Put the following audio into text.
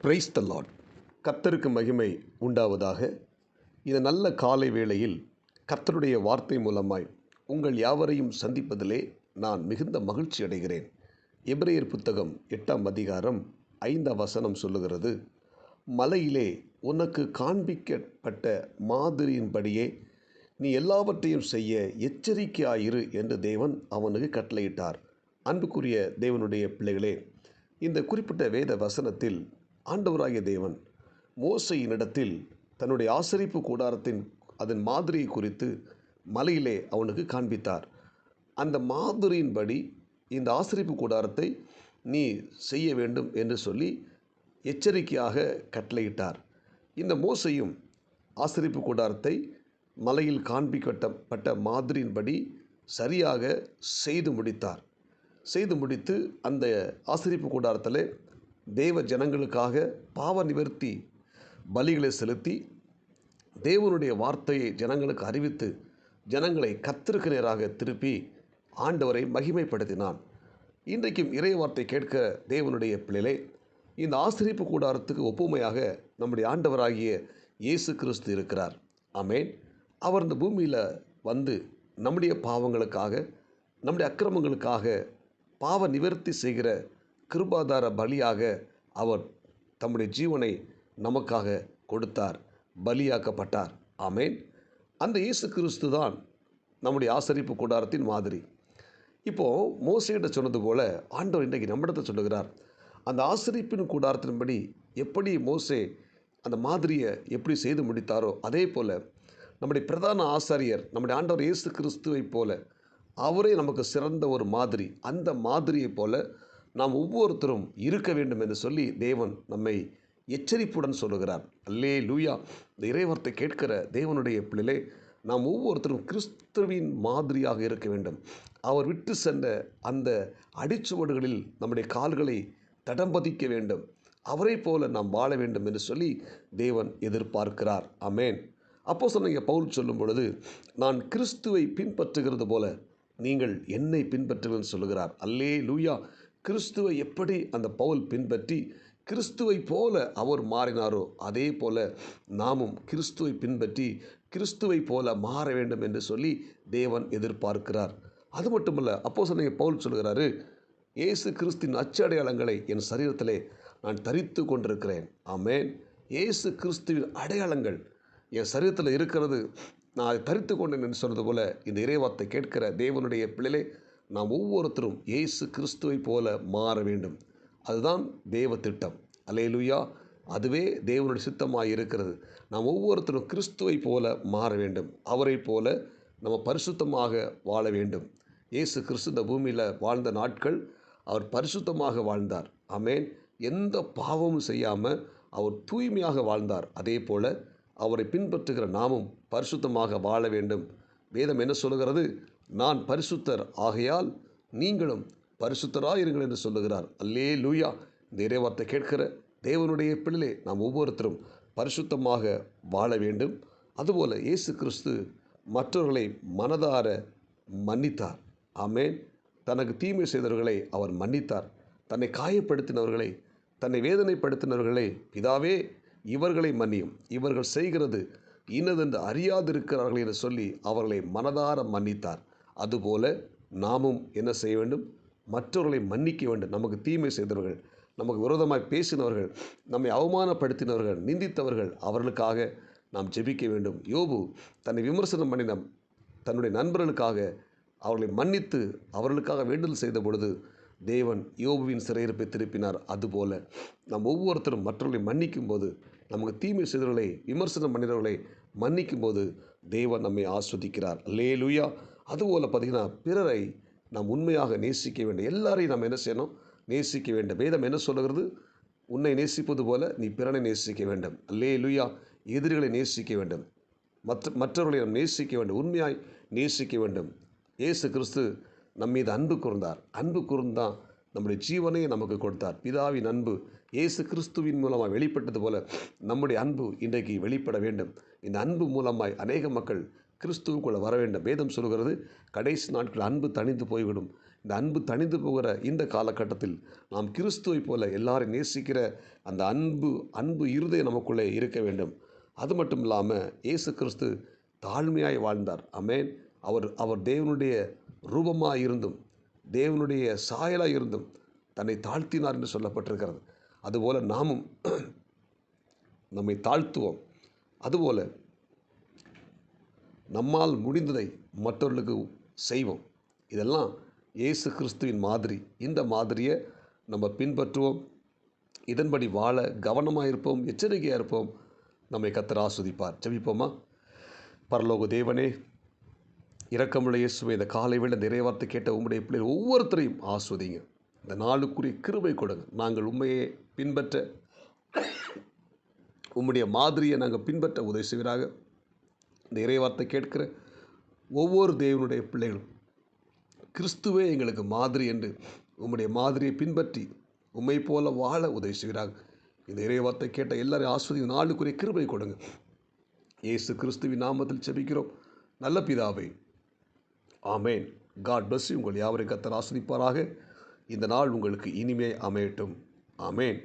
Praise the Lord. கர்த்தருக்கு மகிமை உண்டாவதாக. இந்த நல்ல காலை வேளையில் கர்த்தருடைய வார்த்தை மூலமாய் உங்கள் யாவரையும் சந்திப்பதிலே நான் மிகுந்த மகிழ்ச்சி அடைகிறேன். எபிரேயர் புத்தகம் 8ஆம் அதிகாரம் 5ஆம் வசனம் சொல்லுகிறது, மலையிலே உனக்கு காண்பிக்கப்பட்ட மாதிரியின்படியே நீ எல்லாவற்றையும் செய்ய எச்சரிக்கையாயிரு என்று தேவன் அவனுக்கு கட்டளையிட்டார். அன்புக்குரிய தேவனுடைய பிள்ளைகளே, இந்த குறிப்பிட்ட வேத வசனத்தில் ஆண்டவராகிய தேவன் மோசேயினிடத்தில் தன்னுடைய ஆசரிப்பு கூடாரத்தின் அதன் மாதிரியை குறித்து மலையிலே அவனுக்கு காண்பித்தார். அந்த மாதிரியின்படி இந்த ஆசரிப்பு கூடாரத்தை நீ செய்ய வேண்டும் என்று சொல்லி எச்சரிக்கையாக கட்டளையிட்டார். இந்த மோசேயும் ஆசரிப்பு கூடாரத்தை மலையில் காண்பிக்கப்பட்ட மாதிரியின்படி சரியாக செய்து முடித்தார். செய்து முடித்து அந்த ஆசரிப்பு கூடாரத்தில் தேவ ஜனங்களுக்காக பாவ நிவர்த்தி பலிகளை செலுத்தி தேவனுடைய வார்த்தையை ஜனங்களுக்கு அறிவித்து ஜனங்களை கர்த்தருக்கு நேராக திருப்பி ஆண்டவரை மகிமைப்படுத்தினான். இன்றைக்கும் இறை வார்த்தை கேட்க தேவனுடைய பிள்ளைகளே, இந்த ஆசரிப்பு கூடாரத்துக்கு ஒப்புமையாக நம்முடைய ஆண்டவராகிய இயேசு கிறிஸ்து இருக்கிறார். ஆமென். அவர் இந்த பூமியில் வந்து நம்முடைய பாவங்களுக்காக நம்முடைய அக்கிரமங்களுக்காக பாவ நிவர்த்தி செய்கிற கிருபாதார பலியாக அவர் தம்முடைய ஜீவனை நமக்காக கொடுத்தார், பலியாக்கப்பட்டார். ஆமென். அந்த இயேசு கிறிஸ்து தான் நம்முடைய ஆசரிப்பு கூடாரத்தின் மாதிரி. இப்போது மோசேயிட்ட சொன்னது போல ஆண்டவர் இன்றைக்கு நம்மிடத்தை சொல்லுகிறார். அந்த ஆசரிப்பின் கூடாரத்தின்படி எப்படி மோசே அந்த மாதிரியை எப்படி செய்து முடித்தாரோ அதே போல் நம்முடைய பிரதான ஆசாரியர் நம்முடைய ஆண்டவர் இயேசு கிறிஸ்துவை போல அவரே நமக்கு சிறந்த ஒரு மாதிரி. அந்த மாதிரியைப் போல நாம் ஒவ்வொருத்தரும் இருக்க வேண்டும் என்று சொல்லி தேவன் நம்மை எச்சரிப்புடன் சொல்லுகிறார். அல்லேலூயா. இந்த இறைவார்த்தை கேட்கிற தேவனுடைய பிள்ளைகளே, நாம் ஒவ்வொருத்தரும் கிறிஸ்துவின் மாதிரியாக இருக்க வேண்டும். அவர் விட்டு சென்ற அந்த அடிச்சுவடுகளில் நம்முடைய கால்களை தடம்பதிக்க வேண்டும். அவரை போல நாம் வாழ வேண்டும் என்று சொல்லி தேவன் எதிர்பார்க்கிறார். ஆமென். அப்போஸ்தலனாகிய பவுல் சொல்லும் பொழுது, நான் கிறிஸ்துவை பின்பற்றுகிறது போல நீங்கள் என்னை பின்பற்றுங்கள் சொல்லுகிறார். அல்லேலூயா. கிறிஸ்துவை எப்படி அந்த பவுல் பின்பற்றி கிறிஸ்துவை போல அவர் மாறினாரோ அதே போல நாமும் கிறிஸ்துவை பின்பற்றி கிறிஸ்துவை போல மாற வேண்டும் என்று சொல்லி தேவன் எதிர்பார்க்கிறார். அது மட்டுமல்ல, அப்போஸ்தலனாகிய பவுல் சொல்கிறாரு, இயேசு கிறிஸ்துவின் அச்சடையாளங்களை என் சரீரத்திலே நான் தரித்து கொண்டிருக்கிறேன். ஆமென். இயேசு கிறிஸ்துவின் அடையாளங்கள் என் சரீரத்தில் இருக்கிறது, நான் அதை தரித்து கொண்டேன் என்று சொன்னது போல இந்த இறைவார்த்தை கேட்கிற தேவனுடைய பிள்ளைகளே, நாம் ஒவ்வொருத்தரும் இயேசு கிறிஸ்துவை போல மாற வேண்டும். அதுதான் தேவ திட்டம். அல்லேலூயா. அதுவே தேவனுடைய சித்தமாக இருக்கிறது. நாம் ஒவ்வொருத்தரும் கிறிஸ்துவை போல மாற வேண்டும். அவரை போல நம்ம பரிசுத்தமாக வாழ வேண்டும். இயேசு கிறிஸ்து இந்த பூமியில் வாழ்ந்த நாட்கள் அவர் பரிசுத்தமாக வாழ்ந்தார். ஆமென். எந்த பாவமும் செய்யாமல் அவர் தூய்மையாக வாழ்ந்தார். அதே போல் அவரை பின்பற்றுகிற நாமும் பரிசுத்தமாக வாழ வேண்டும். வேதம் என்ன சொல்லுகிறது? நான் பரிசுத்தர் ஆகையால் நீங்களும் பரிசுத்தராயிருங்கள் என்று சொல்லுகிறார். அல்லேலூயா. இந்த இறைவார்த்தை கேட்கிற தேவனுடைய பிள்ளைகளே, நாம் ஒவ்வொருத்தரும் பரிசுத்தமாக வாழ வேண்டும். அதுபோல் இயேசு கிறிஸ்து மற்றவர்களை மனதார மன்னித்தார். ஆமென். தனக்கு தீமை செய்தவர்களை அவர் மன்னித்தார். தன்னை காயப்படுத்தினவர்களை, தன்னை வேதனைப்படுத்தினவர்களை, பிதாவே இவர்களை மன்னியும், இவர்கள் செய்கிறது இன்னதென்று அறியாதிருக்கிறார்கள் என்று சொல்லி அவர்களை மனதார மன்னித்தார். அதுபோல நாமும் என்ன செய்ய வேண்டும்? மற்றவர்களை மன்னிக்க வேண்டும். நமக்கு தீமை செய்தவர்கள், நமக்கு விரோதமாய் பேசினவர்கள், நம்மை அவமானப்படுத்தினவர்கள், நிந்தித்தவர்கள், அவர்களுக்காக நாம் ஜெபிக்க வேண்டும். யோபு தன்னை விமர்சனம் பண்ணின தன்னுடைய நண்பர்களுக்காக அவர்களை மன்னித்து அவர்களுக்காக வேண்டுதல் செய்த பொழுது தேவன் யோபுவின் சிறையிருப்பை திருப்பினார். அதுபோல நாம் ஒவ்வொருத்தரும் மற்றவர்களை மன்னிக்கும் போது, நமக்கு தீமை செய்தவர்களை விமர்சனம் பண்ணினவர்களை மன்னிக்கும் போது தேவன் நம்மை ஆஸ்வதிக்கிறார். அல்லேலூயா. அதுபோல் பார்த்திங்கன்னா, பிறரை நாம் உண்மையாக நேசிக்க வேண்டும். எல்லாரையும் நாம் என்ன செய்யணும்? நேசிக்க வேண்டும். வேதம் என்ன சொல்லுகிறது? உன்னை நேசிப்பது போல நீ பிறனை நேசிக்க வேண்டும். அல்லேலூயா. எதிரிகளை நேசிக்க வேண்டும். மற்றவர்களை நாம் நேசிக்க வேண்டும். உண்மையாய் நேசிக்க வேண்டும். இயேசு கிறிஸ்து நம்மீது அன்பு கூர்ந்தார். அன்பு கூர்ந்தான் நம்முடைய ஜீவனையை நமக்கு கொடுத்தார். பிதாவின் அன்பு இயேசு கிறிஸ்துவின் மூலமாக வெளிப்பட்டது போல நம்முடைய அன்பு இன்றைக்கு வெளிப்பட வேண்டும். இந்த அன்பு மூலமாய் அநேக மக்கள் கிறிஸ்துவுக்குள்ளே வர வேண்டும். வேதம் சொல்கிறது, கடைசி நாட்கள் அன்பு தணிந்து போய்விடும். இந்த அன்பு தணிந்து போகிற இந்த காலகட்டத்தில் நாம் கிறிஸ்துவை போல எல்லாரையும் நேசிக்கிற அந்த அன்பு இருதயம் நமக்குள்ளே இருக்க வேண்டும். அது மட்டும் இல்லாமல் இயேசு கிறிஸ்து தாழ்மையாய் வாழ்ந்தார். ஆமென். அவர் தேவனுடைய ரூபமாக இருந்தும் தேவனுடைய சாயலாக இருந்தும் தன்னை தாழ்த்தினார் என்று சொல்லப்பட்டிருக்கிறது. அதுபோல் நாமும் நம்மை தாழ்த்துவோம். அதுபோல் நம்மால் முடிந்ததை மற்றவர்களுக்கு செய்வோம். இதெல்லாம் இயேசு கிறிஸ்துவின் மாதிரி. இந்த மாதிரியை நம்ம பின்பற்றுவோம். இதன்படி வாழ கவனமாக இருப்போம், எச்சரிக்கையாக இருப்போம். நம்மை கர்த்தர் ஆசீர்வதிப்பார். ஜெபிப்போமா? பரலோக தேவனே, இரக்கமுள்ள இயேசுவே, இந்த காலை வேளை நிறைய வார்த்தை கேட்ட உம்முடைய பிள்ளைகள் ஒவ்வொருத்தரையும் ஆசீர்வதிங்க. இந்த நாளுக்குரிய கிருபை கொடுங்க. நாங்கள் உண்மையை பின்பற்ற, உம்முடைய மாதிரியை நாங்கள் பின்பற்ற உதவி செய்வீராக. இந்த இறைவார்த்தை கேட்கிற ஒவ்வொரு தேவனுடைய பிள்ளைகளும் கிறிஸ்துவே எங்களுக்கு மாதிரி என்று உம்முடைய மாதிரியை பின்பற்றி உம்மை போல வாழ உதவி செய்வீராக. இந்த இறைவார்த்தை கேட்ட எல்லாரையும் ஆஸ்வதி நாளுக்குரிய கிருபை கொடுங்க. இயேசு கிறிஸ்துவின் நாமத்தில் ஜெபிக்கிறோம் நல்ல பிதாவே, ஆமேன். God bless you. உங்கள் யாவரையும் கர்த்தர் ஆசீர்வதிப்பாராக. இந்த நாள் உங்களுக்கு இனிமே அமையட்டும். ஆமேன்.